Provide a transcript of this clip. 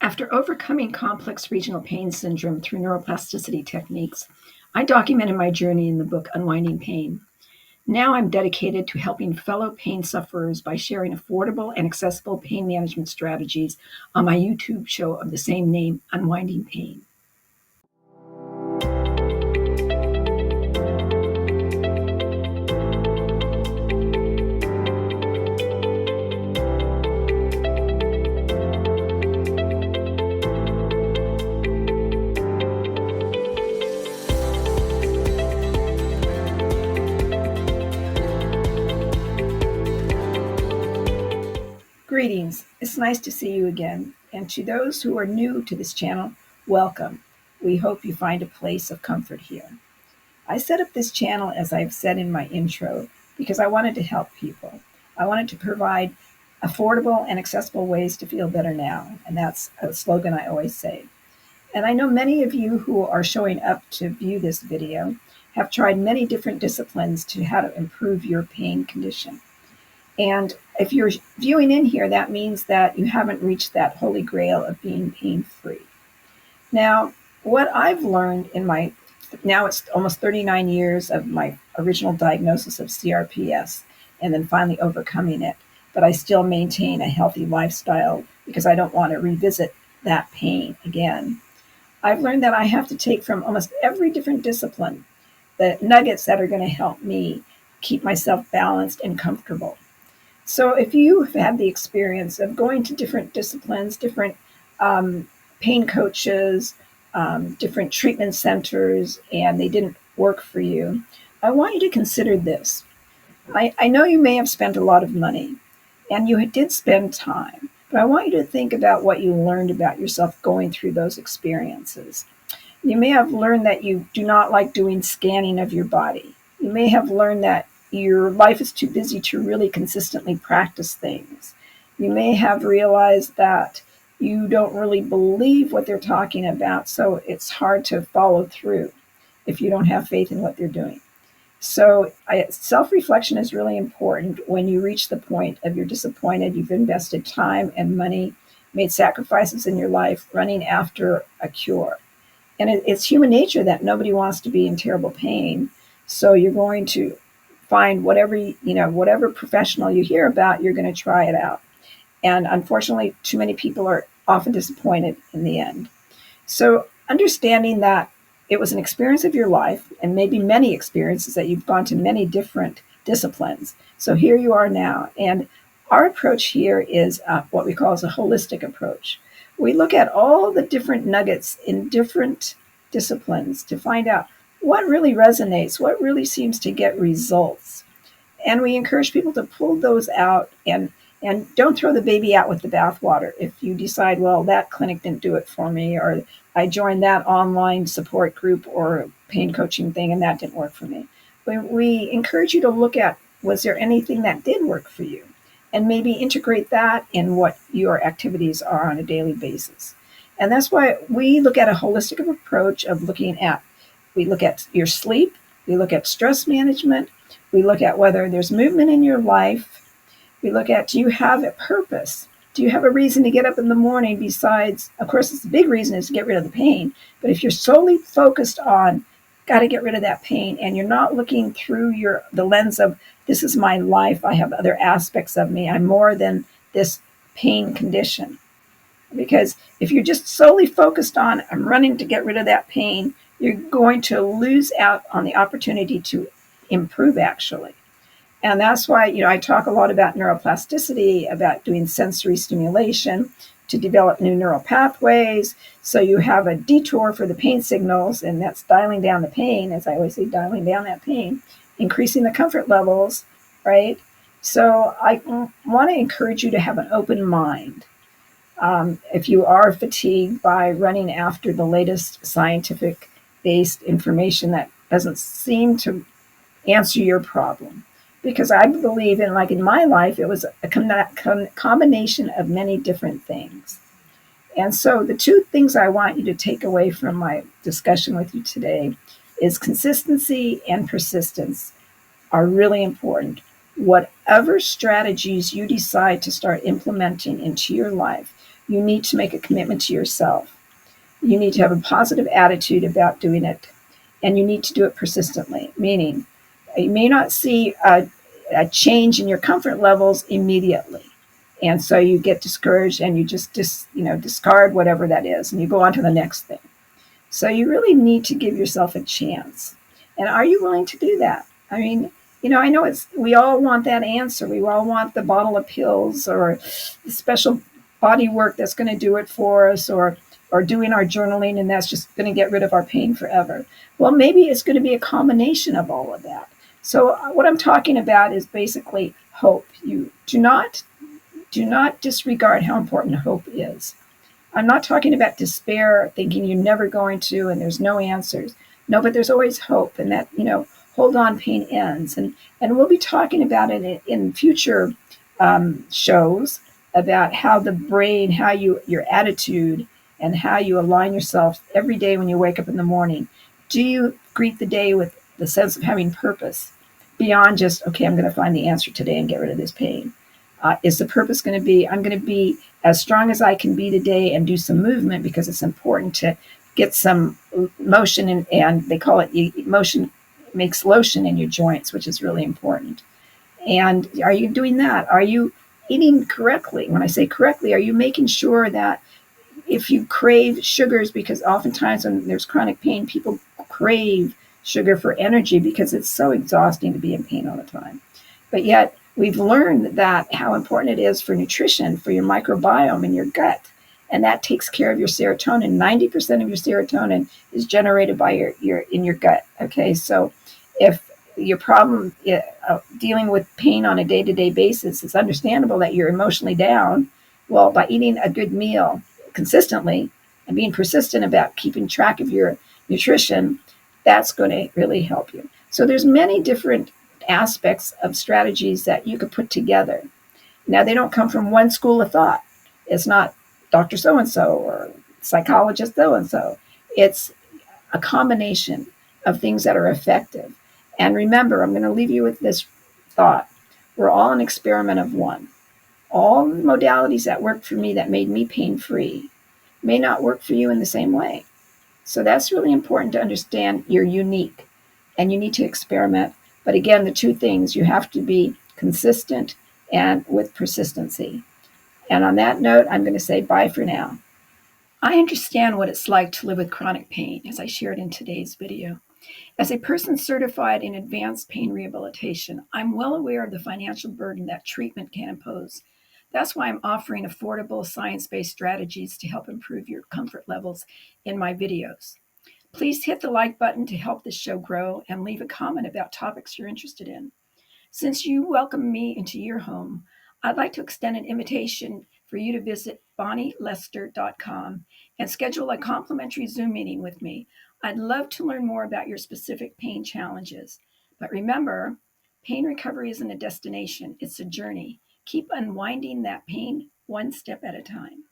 After overcoming complex regional pain syndrome through neuroplasticity techniques, I documented my journey in the book Unwinding Pain. Now I'm dedicated to helping fellow pain sufferers by sharing affordable and accessible pain management strategies on my YouTube show of the same name, Unwinding Pain. Greetings, it's nice to see you again. And to those who are new to this channel, welcome. We hope you find a place of comfort here. I set up this channel, as I've said in my intro, because I wanted to help people. I wanted to provide affordable and accessible ways to feel better now. And that's a slogan I always say. And I know many of you who are showing up to view this video have tried many different disciplines to how to improve your pain condition. And if you're viewing in here, that means that you haven't reached that holy grail of being pain-free. Now, what I've learned in now it's almost 39 years of my original diagnosis of CRPS and then finally overcoming it, but I still maintain a healthy lifestyle because I don't want to revisit that pain again. I've learned that I have to take from almost every different discipline the nuggets that are going to help me keep myself balanced and comfortable. So if you have had the experience of going to different disciplines, different pain coaches, different treatment centers, and they didn't work for you, I want you to consider this. I know you may have spent a lot of money, and you did spend time, but I want you to think about what you learned about yourself going through those experiences. You may have learned that you do not like doing scanning of your body. You may have learned that your life is too busy to really consistently practice things. You may have realized that you don't really believe what they're talking about, so it's hard to follow through if you don't have faith in what they're doing. So self-reflection is really important when you reach the point of you're disappointed, you've invested time and money, made sacrifices in your life running after a cure. And it's human nature that nobody wants to be in terrible pain, so you're going to find whatever professional you hear about, you're going to try it out. And unfortunately, too many people are often disappointed in the end. So understanding that it was an experience of your life and maybe many experiences that you've gone to many different disciplines. So here you are now. And our approach here is what we call a holistic approach. We look at all the different nuggets in different disciplines to find out what really resonates, what really seems to get results. And we encourage people to pull those out and don't throw the baby out with the bathwater. If you decide, well, that clinic didn't do it for me, or I joined that online support group or pain coaching thing and that didn't work for me. We encourage you to look at, was there anything that did work for you? And maybe integrate that in what your activities are on a daily basis. And that's why we look at a holistic approach of we look at your sleep, we look at stress management, we look at whether there's movement in your life, we look at, do you have a purpose? Do you have a reason to get up in the morning besides, of course, the big reason is to get rid of the pain, but if you're solely focused on, got to get rid of that pain, and you're not looking through the lens of, this is my life, I have other aspects of me, I'm more than this pain condition. Because if you're just solely focused on, I'm running to get rid of that pain, you're going to lose out on the opportunity to improve, actually. And that's why, I talk a lot about neuroplasticity, about doing sensory stimulation to develop new neural pathways. So you have a detour for the pain signals, and that's dialing down the pain, as I always say, dialing down that pain, increasing the comfort levels, right? So I want to encourage you to have an open mind. If you are fatigued by running after the latest scientific-based information that doesn't seem to answer your problem, because I believe in my life, it was a combination of many different things. And so the two things I want you to take away from my discussion with you today is consistency and persistence are really important. Whatever strategies you decide to start implementing into your life, you need to make a commitment to yourself. You need to have a positive attitude about doing it, and you need to do it persistently, meaning you may not see a change in your comfort levels immediately. And so you get discouraged and you just discard whatever that is and you go on to the next thing. So you really need to give yourself a chance. And are you willing to do that? I mean, I know we all want that answer. We all want the bottle of pills or the special body work that's going to do it for us, or doing our journaling and that's just going to get rid of our pain forever. Well, maybe it's going to be a combination of all of that. So what I'm talking about is basically hope. You do not disregard how important hope is. I'm not talking about despair, thinking you're never going to and there's no answers. No, but there's always hope, and that, hold on, pain ends. And we'll be talking about it in future shows about how the brain, your attitude, and how you align yourself every day when you wake up in the morning. Do you greet the day with the sense of having purpose beyond just, okay, I'm going to find the answer today and get rid of this pain? Is the purpose going to be, I'm going to be as strong as I can be today and do some movement because it's important to get some motion, and they call it motion makes lotion in your joints, which is really important. And are you doing that? Are you eating correctly? When I say correctly, are you making sure that if you crave sugars, because oftentimes when there's chronic pain, people crave sugar for energy because it's so exhausting to be in pain all the time. But yet we've learned that how important it is for nutrition, for your microbiome in your gut. And that takes care of your serotonin. 90% of your serotonin is generated by in your gut. Okay, so if your problem dealing with pain on a day-to-day basis, it's understandable that you're emotionally down. Well, by eating a good meal consistently and being persistent about keeping track of your nutrition, that's going to really help you. So there's many different aspects of strategies that you could put together. Now, they don't come from one school of thought. It's not Dr. So-and-so or psychologist so-and-so. It's a combination of things that are effective. And remember, I'm going to leave you with this thought. We're all an experiment of one. All modalities that worked for me, that made me pain-free, may not work for you in the same way. So that's really important to understand. You're unique and you need to experiment. But again, the two things, you have to be consistent and with persistency. And on that note, I'm going to say bye for now. I understand what it's like to live with chronic pain, as I shared in today's video. As a person certified in advanced pain rehabilitation, I'm well aware of the financial burden that treatment can impose. That's why I'm offering affordable science-based strategies to help improve your comfort levels in my videos. Please hit the like button to help this show grow and leave a comment about topics you're interested in. Since you welcome me into your home, I'd like to extend an invitation for you to visit bonnielester.com and schedule a complimentary Zoom meeting with me. I'd love to learn more about your specific pain challenges. But remember, pain recovery isn't a destination, it's a journey. Keep unwinding that pain one step at a time.